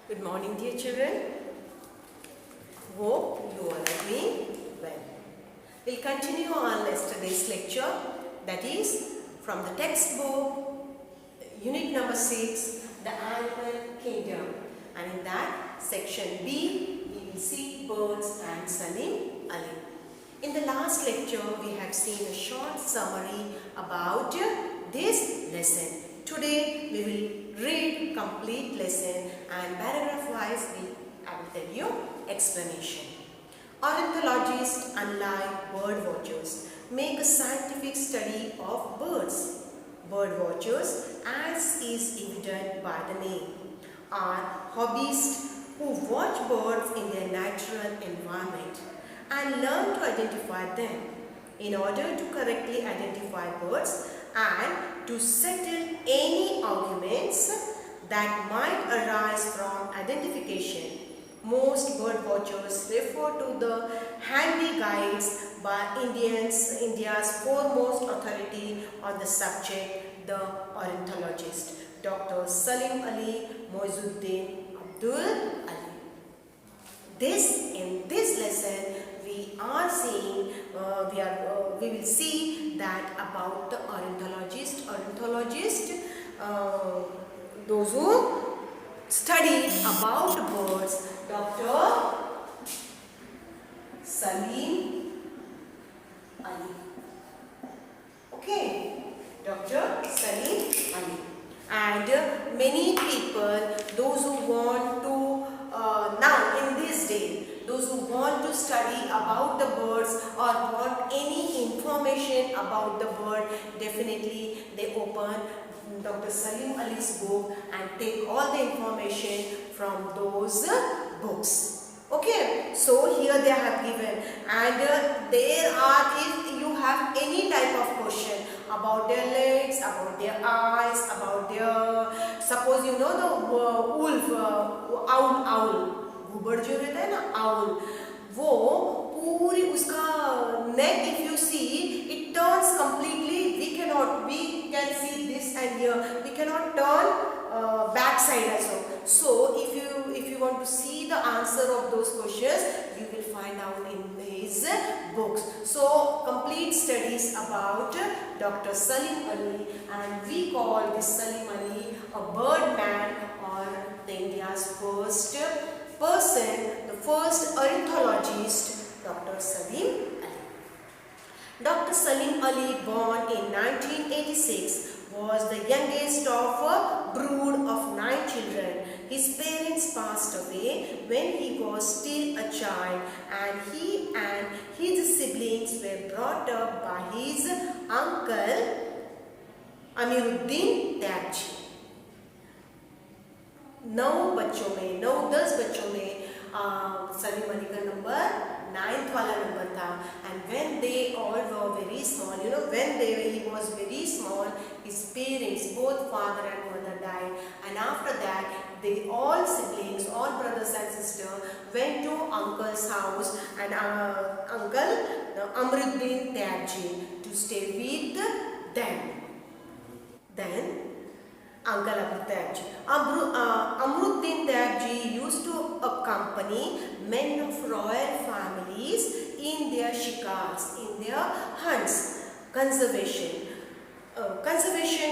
Good morning, dear children. Hope you all are doing well. We'll continue on yesterday's lecture, that is from the textbook, unit number 6, the Animal Kingdom. And in that section B, we will see birds and Salim Ali. In the last lecture, we have seen a short summary about this lesson. Today, we will read complete lesson and paragraph wise I will tell you explanation. Ornithologists, unlike bird watchers, make a scientific study of birds. Bird watchers, as is evident by the name, are hobbyists who watch birds in their natural environment and learn to identify them. In order to correctly identify birds and to settle any arguments that might arise from identification, most bird watchers refer to the handy guides by India's foremost authority on the subject, the ornithologist, Dr. Salim Ali Moizuddin Abdul Ali. In this lesson, we will see that about the ornithologist, those who study about birds, Dr. Salim Ali. Okay, Dr. Salim Ali. And many people, those who want to, now in this day, those who want to study about the birds or want any information about the bird, definitely they open Dr. Salim Ali's book and take all the information from those books. Okay, so here they have given, and there are, if you have any type of question about their legs, about their eyes, about their, suppose you know the wolf, owl, घुबड़ जो रहता है ना owl, वो पूरी उसका neck, if you see, it turns completely. We can see this and here. We cannot turn back side also. So if you want to see the answer of those questions, you will find out in his books. So complete studies about Dr. Salim Ali, and we call this Salim Ali a bird man, or the India's first person, the first ornithologist, Dr. Salim Ali. Dr. Salim Ali, born in 1986, was the youngest of a brood of 9 children. His parents passed away when he was still a child, and he and his siblings were brought up by his uncle Amiruddin Tabji. 9-10 बच्चों में सलीम अली का number 9th वाला number था. And when they all were very small, when he was very small, his parents, both father and mother, died, and after that they all siblings, all brothers and sisters, went to uncle's house, and uncle Amruddin Tabji to stay with them. Then Uncle Amruddin Tabji used to accompany men of royal families in their shikars, in their hunts. Conservation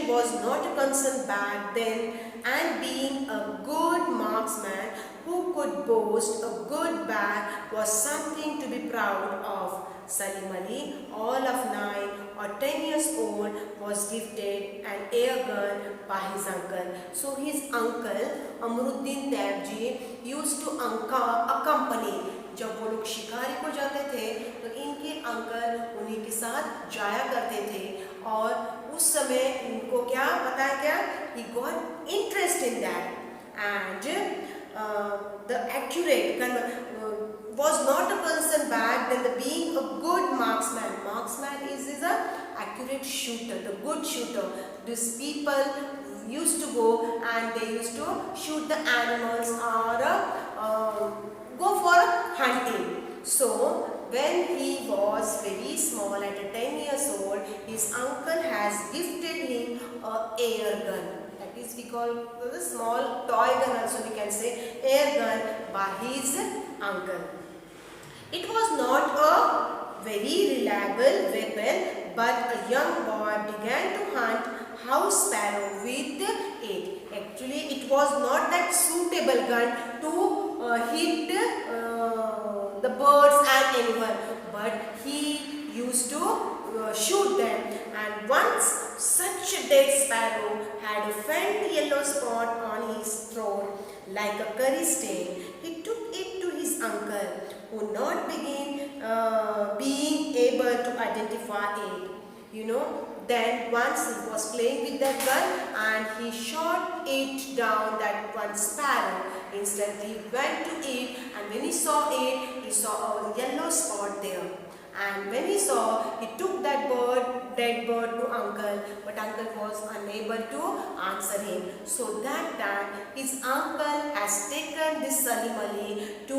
was not a concern back then, and being a good marksman who could boast a good bag was something to be proud of. Salim Ali, all of 9 or 10 years old, was gifted an air gun by his uncle. So his uncle Amruddin Tabji used to accompany. जब वो लोग शिकारी को जाते थे तो इनके uncle उन्हीं के साथ जाया करते थे, और उस समय इनको क्या पता है क्या, he got interest in that, and the accurate was not a concern back then. The being a good marksman is a accurate shooter, the good shooter. These people used to go and they used to shoot the animals or go for hunting. So when he was very small, at 10 years old, his uncle has gifted him an air gun. That is we call the small toy gun also we can say, air gun by his uncle. It was not a very reliable weapon, but a young boy began to hunt house sparrow with it. Actually, it was not that suitable gun to hit the birds and anyone, but he used to shoot them. And once such a dead sparrow had a faint yellow spot on his throat like a curry stain. He took it to his uncle, who not being able to identify it. Then once he was playing with that gun and he shot it down that one sparrow. Instantly went to it, and when he saw it, he saw a yellow spot there. And when he saw, he took that dead bird to uncle, but uncle was unable to answer him. So that time his uncle has taken this Salim Ali to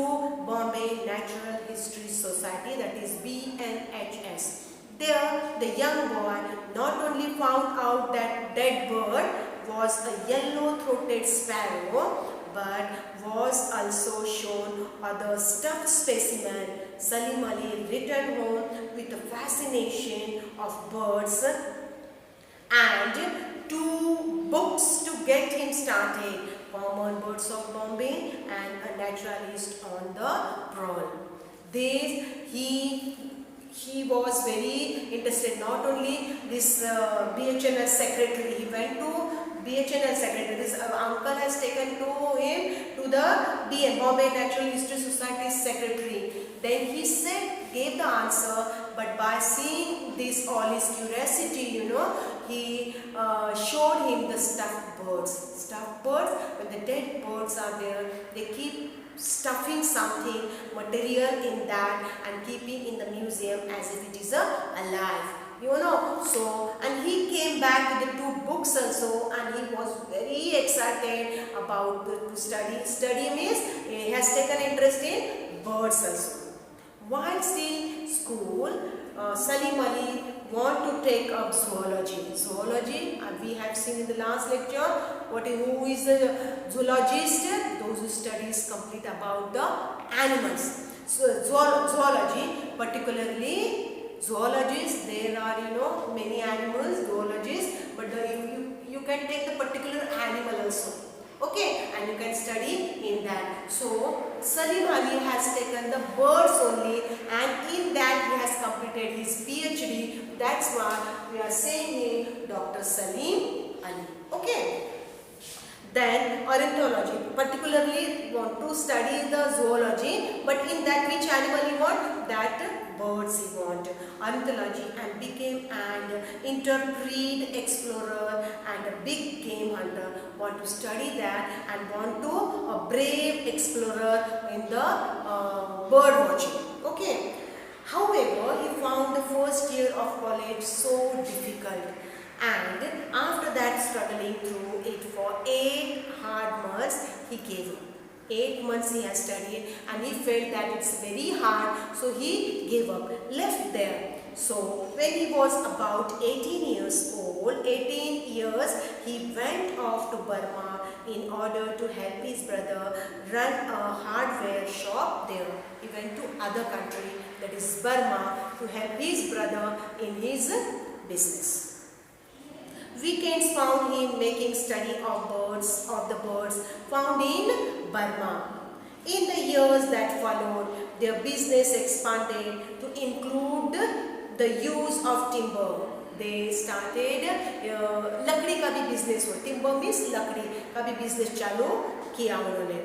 Bombay Natural History Society, that is BNHS. There the young boy not only found out that dead bird was a yellow-throated sparrow, but was also shown other stuffed specimen. Salim Ali returned home with a fascination of birds and 2 books to get him started, Common Birds of Bombay and A Naturalist on the Prowl. He was very interested. Not only this BHNL secretary, he went to BHNL secretary. This uncle has taken to him to the BN, Bombay Natural History Society secretary. Then he gave the answer, but by seeing this, all his curiosity, he showed him the stuffed birds. Stuffed birds, when the dead birds are there, they keep stuffing something material in that and keeping in the museum as if it is alive. So, and he came back with the 2 books also, and he was very excited about to study. Study means he has taken interest in birds also. While still school, Salim Ali want to take up zoology. Zoology, we have seen in the last lecture, who is a zoologist? Those who studies complete about the animals. So zoology, particularly zoologists, there are many animals, zoologists, but you can take the particular animal also. Okay, and you can study in that. So Salim Ali has taken the birds only, and in that he has completed his PhD. That's why we are saying him Dr. Salim Ali. Okay. Then ornithology, particularly want to study the zoology, but in that which animal you want? That birds he want. Ornithology, and became an intercreed explorer and a big game hunter. Want to study that and want to a brave explorer in the bird watching. Okay. However, he found the first year of college so difficult, and after that struggling through it for 8 hard months, he gave up. 8 months he has studied and he felt that it's very hard, so he gave up, left there. So when he was about 18 years old, he went off to Burma in order to help his brother run a hardware shop there. He went to other country, that is Burma, to help his brother in his business. Weekends found him making study of the birds found in Burma. In the years that followed, their business expanded to include the use of timber. They started लकड़ी का भी business हो. Timber means लकड़ी का भी business चालू किया उन्होंने.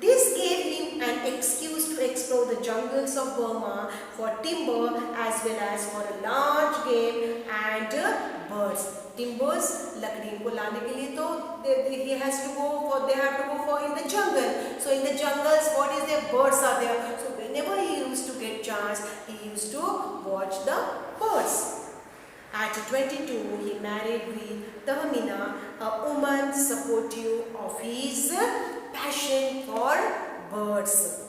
This gave him an excuse to explore the jungles of Burma for timber as well as for a large game and birds. Timbers, लकड़ी को लाने के लिए तो they have to go for in the jungle. So in the jungles, what is there? Birds are there. So whenever he used to get chance, he used to watch the birds. At 22, he married with Tahmina, a woman supportive of his passion for birds.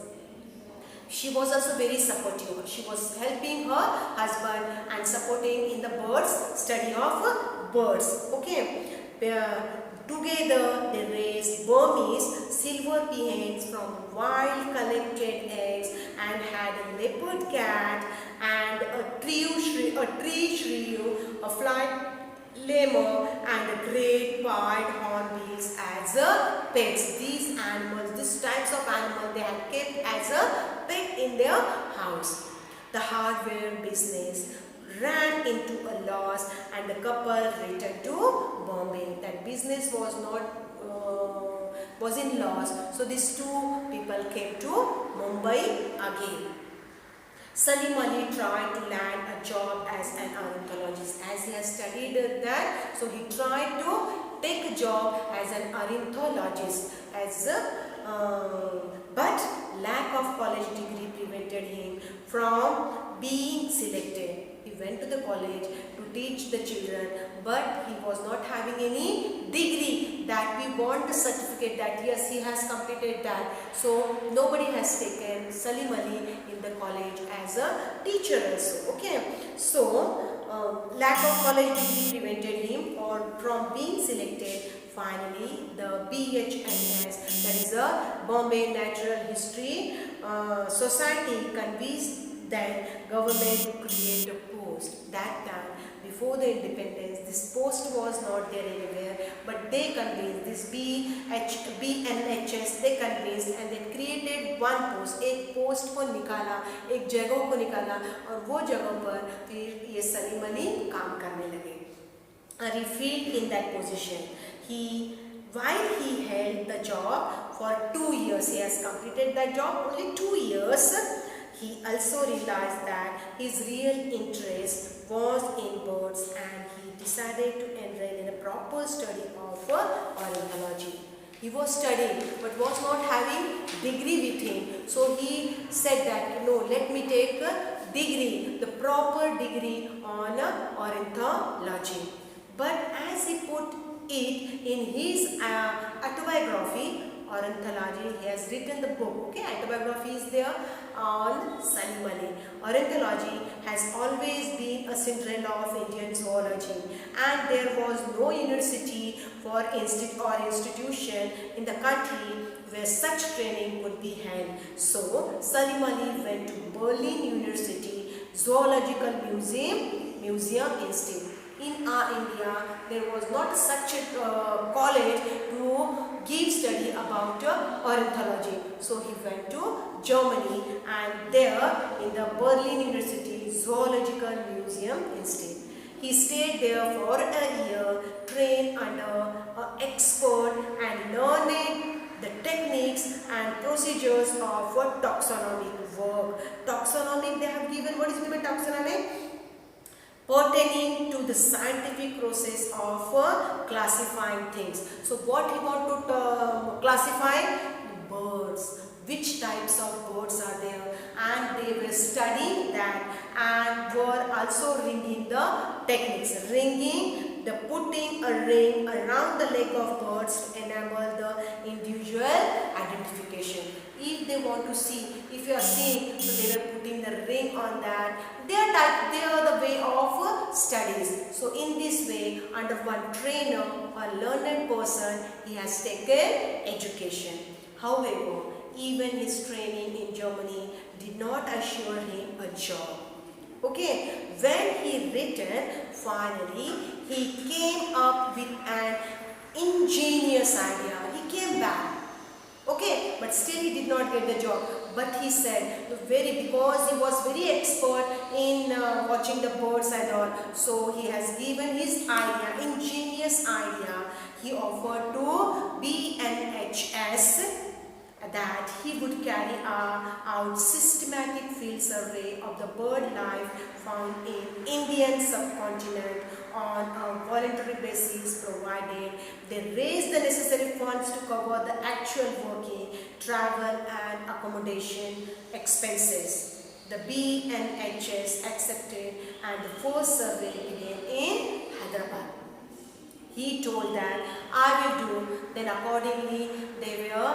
She was also very supportive. She was helping her husband and supporting in the birds, study of birds. Okay. Together they raised Burmese silver peahens from wild collected eggs and had a leopard cat and a tree shrew, a flight lemur and a great pied hornbills as a pets. These animals, these types of animals they had kept as a pet in their house. The hardware business ran into a loss and the couple returned to Bombay. That business was not was in loss. So these two people came to Mumbai again. Salim Ali tried to land a job as an ornithologist as he has studied that. So he tried to take a job as an ornithologist but lack of college degree prevented him from being selected. He went to the college to teach the children, but he was not having any degree that we want a certificate that yes, he has completed that. So nobody has taken Salim Ali in the college as a teacher also. Okay, so lack of college degree prevented him or from being selected. Finally, the BHNS, that is a Bombay Natural History Society, convinced that government to create a post. That time, before the independence, this post was not there anywhere, but they convinced, this BNHS, they convinced and they created one post, एक post को निकाला, एक जगह को निकाला और वो जगह पर फिर ये सलीम अली काम करने लगे. Refilled in that position. While he held the job for 2 years, he has completed that job only 2 years. He also realized that his real interest was in birds and he decided to enroll in a proper study of ornithology. He was studying but was not having degree with him. So he said that no, let me take a degree, the proper degree on ornithology. But as he put it in his autobiography, Ornithology, he has written the book. Okay, autobiography is there on Salim Ali. Ornithology has always been a Cinderella of Indian zoology, and there was no university or institution in the country where such training would be held. So Salim Ali went to Berlin University Zoological Museum instead. In our India, there was not such a college to give study about ornithology. So he went to Germany and there in the Berlin University Zoological Museum instead. He stayed there for a year, trained under an expert and learned the techniques and procedures of taxonomic work. Taxonomic they have given, what is meant by taxonomic? Pertaining to the scientific process of classifying things. So what he want to classify? Birds. Which types of birds are there? And they were studying that and were also ringing the techniques. Ringing, the putting a ring around the leg of birds to enable the individual identification. If they want to see, if you are seeing, so they were putting the ring on that. They are the way of studies. So in this way, under one trainer or learned person, he has taken education. However, even his training in Germany did not assure him a job. Okay, when he returned, finally, he came up with an ingenious idea. He came back. Okay, but still he did not get the job. But he said, because he was very expert in watching the birds and all, so he has given his idea, ingenious idea. He offered to BNHS that he would carry out systematic field survey of the bird life found in Indian subcontinent on a voluntary basis, provided they raise the necessary funds to cover the actual working, travel and accommodation expenses. The BNHS accepted and the first survey began in Hyderabad. He told that I will do. Then accordingly they were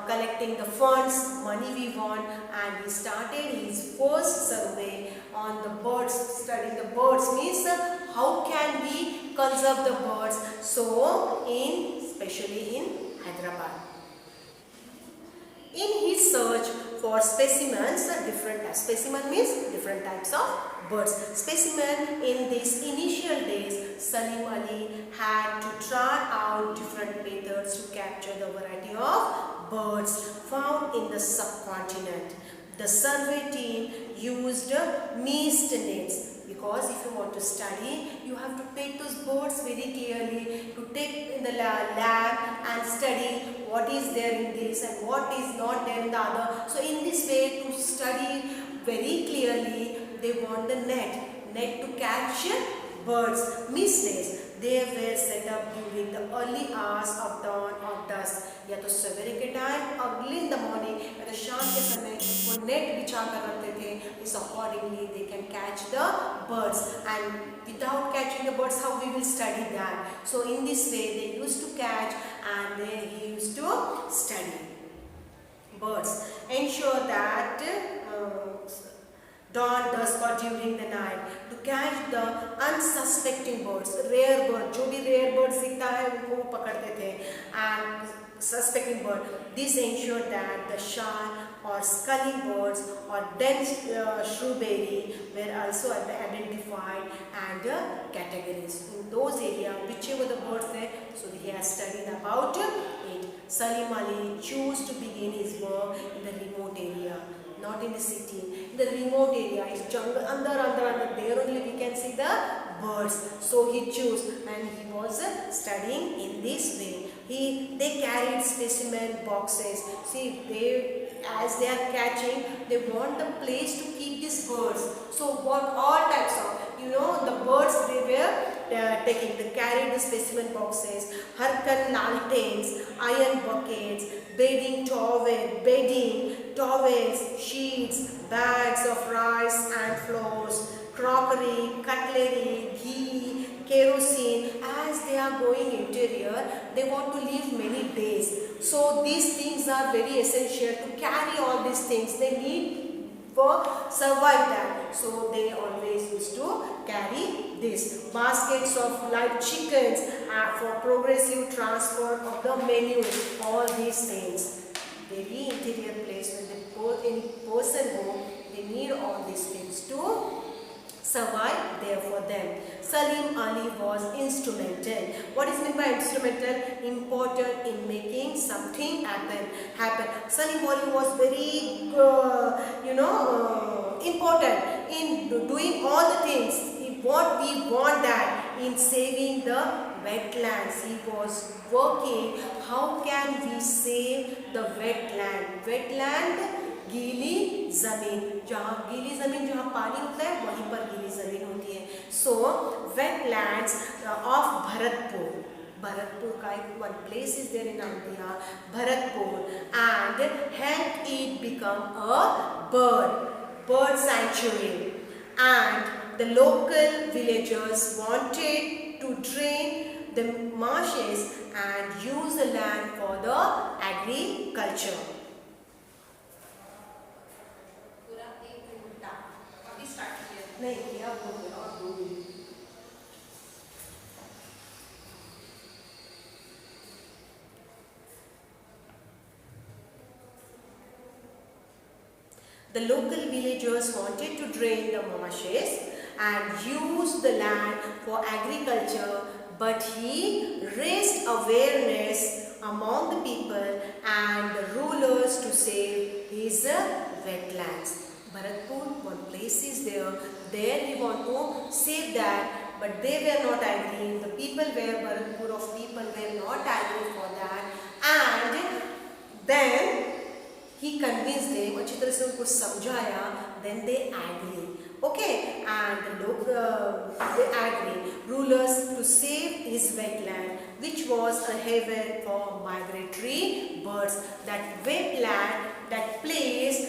collecting the funds, money we want, and he started his first survey on the birds. Studying the birds means how can we conserve the birds. So in especially in Hyderabad. In his search for specimens, specimen means different types of birds. Specimen in these initial days, Salim Ali had to try out different methods to capture the variety of birds found in the subcontinent. The survey team used mist nets, because if you want to study, you have to take those birds very clearly, to take in the lab and study what is there in this and what is not there in the other. So in this way, to study very clearly, they want the net to catch birds. Mist nets, they were set up during the early hours of dawn or dusk, या तो सवेरे के time early in the morning या तो शाम के समय वो नेट बिछा कर रखते थे. इस accordingly they can catch the birds, and without catching the birds how we will study that. So in this way they used to catch and they used to study birds. Ensure that dawn, dusk or during the night to catch the unsuspecting birds. Rare bird, जो भी rare birds दिखता है उनको वो पकड़ते थे. And suspecting bird. This ensured that the shy or scully birds or dense shrewberry were also identified and categories. In those areas, whichever the birds there, so he has studied about it. Salim Ali chose to begin his work in the remote area, not in the city. In the remote area, it's jungle, under, there only we can see the birds. So he chose and he was studying in this way. They carried specimen boxes. See, as they are catching, they want a place to keep these birds. So what all types of, the birds they were taking. They carried the specimen boxes, harkan lanterns, iron buckets, bedding towels, sheets, bags of rice and flours, crockery, cutlery, ghee, kerosene. As they are going interior, they want to live many days. So these things are very essential to carry all these things. They need for survive that. So they always used to carry this. Baskets of live chickens for progressive transport of the menu. All these things. Very interior place when they go in person home, they need all these things to survive there for them. Salim Ali was instrumental. What is meant by instrumental? Important in making something happen. Salim Ali was very, important in doing all the things. What we want that in saving the wetlands. He was working. How can we save the wetland? Wetland, गीली ज़मीन, जहाँ पानी होता है वहीं पर गीली ज़मीन होती है. So wetlands of Bharatpur का एक one place is there in India, Bharatpur, and helped it become a bird sanctuary. And the local villagers wanted to drain the marshes and use the land for the agriculture. नहीं किया और दो minute. The local villagers wanted to drain the marshes and use the land for agriculture, but he raised awareness among the people and the rulers to save his wetlands. Bharatpur, one place is there. There he want to save that, but they were not agree. The people Bharatpur of people were not agree for that, and then he convinced them. अच्छी तरह से उनको समझाया. Then they agree. Okay, and they agree. Rulers to save his wetland, which was a haven for migratory birds. That wetland, that place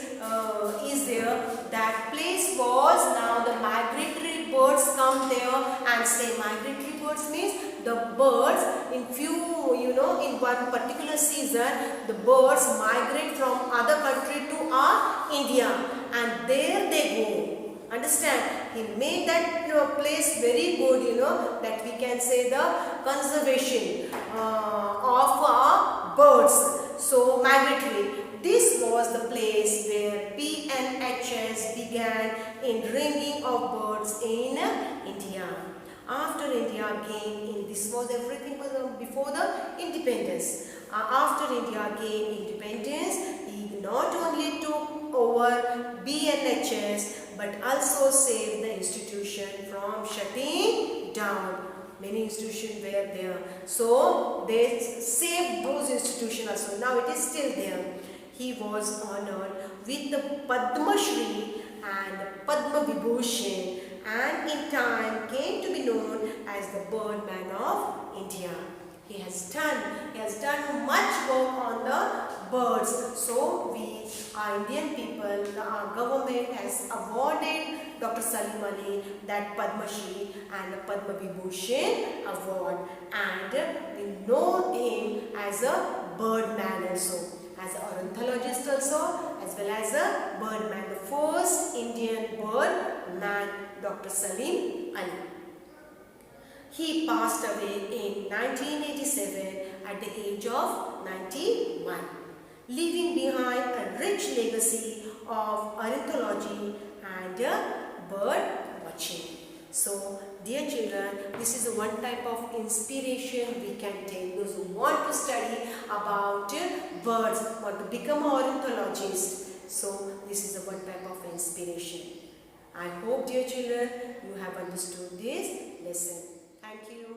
is there. That place was now the migratory birds come there and stay. Migratory birds means the birds in in one particular season, the birds migrate from other country to our India, and there they go. Understand? he made that place very good, that we can say the conservation of birds. So migratory. This was the place where PNHS began in ringing of birds in India. After India gained, this was everything was before the independence. After India gained independence, he not only took over BNHS but also saved the institution from shutting down. Many institutions were there. So they saved those institutions also. Now it is still there. He was honored with the Padma Shri and Padma Vibhushan, and in time came to be known as the Birdman of India. He has done much work on the birds. So our Indian people, our government has awarded Dr. Salim Ali that Padma Shri and the Padma Vibhushan award, and we know him as a birdman also, as an ornithologist also, as well as a birdman, the first Indian birdman, Dr. Salim Ali. He passed away in 1987 at the age of 91, leaving behind a rich legacy of ornithology and bird watching. So, dear children, this is one type of inspiration we can take. Those who want to study about birds, want to become an ornithologist. So, this is one type of inspiration. I hope, dear children, you have understood this lesson. Thank you.